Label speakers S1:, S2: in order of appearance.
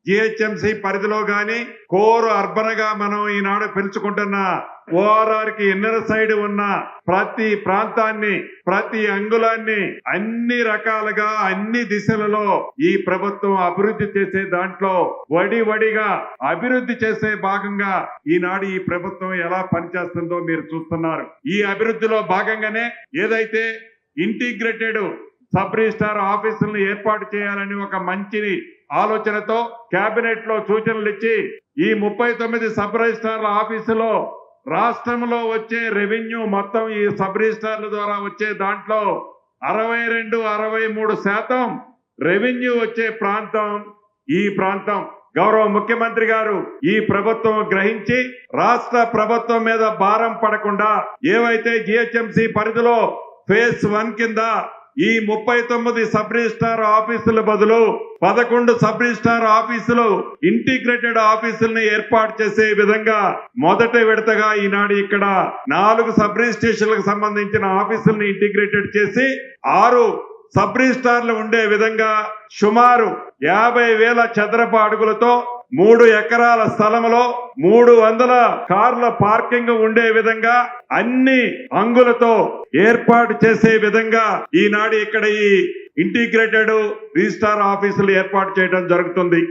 S1: GHMC పరిధిలో గాని core urban గా మనం ఈనాడు పెంచుకుంటున్న ఓఆర్ఆర్ కి ఇన్నర్ సైడ్ ఉన్న ప్రతి ప్రాంతాన్ని, ప్రతి అంగుళాన్ని అన్ని రకాలుగా అన్ని దిశలలో ఈ ప్రభుత్వం అభివృద్ధి చేసే దాంట్లో వడిగా అభివృద్ధి చేసే భాగంగా ఈనాడు ఈ ప్రభుత్వం ఎలా పనిచేస్తుందో మీరు చూస్తున్నారు. ఈ అభివృద్ధిలో భాగంగానే ఏదైతే ఇంటిగ్రేటెడ్ సబ్ రిజిస్ట్రార్ ఆఫీసులను ఏర్పాటు చేయాలని ఒక మంచి ఆలోచనతో కేబినెట్ లో సూచనలు ఇచ్చి ఈ 39 సబ్ రిజిస్ట్రార్ల ఆఫీసులో రాష్ట్రంలో వచ్చే రెవెన్యూ మొత్తం ఈ సబ్ రిజిస్ట్రార్ల ద్వారా వచ్చే దాంట్లో 62-63% రెవెన్యూ వచ్చే ప్రాంతం ఈ ప్రాంతం. గౌరవ ముఖ్యమంత్రి గారు ఈ ప్రభుత్వం గ్రహించి రాష్ట్ర ప్రభుత్వం మీద భారం పడకుండా ఏవైతే జిహెచ్ఎంసి పరిధిలో ఫేజ్ 1 కింద ఈ 39 సబ్ రిజిస్ట్రార్ ఆఫీసుల బదులు 11 సబ్ రిజిస్ట్రార్ ఆఫీసులు ఇంటిగ్రేటెడ్ ఆఫీసుల్ని ఏర్పాటు చేసే విధంగా మొదటి విడతగా ఈనాడు ఇక్కడ 4 సబ్ రిజిస్ట్రేషన్లకు సంబంధించిన ఆఫీసుల్ని ఇంటిగ్రేటెడ్ చేసి 6 సబ్ రిజిస్ట్రార్లు ఉండే విధంగా సుమారు 50,000 చదరపు అడుగులతో 3 ఎకరాల స్థలంలో 300 కార్ల పార్కింగ్ ఉండే విధంగా అన్ని అంగులతో ఏర్పాటు చేసే విధంగా ఈనాడు ఇక్కడ ఈ ఇంటిగ్రేటెడ్ రిజిస్ట్రార్ ఆఫీసులు ఏర్పాటు చేయడం జరుగుతుంది.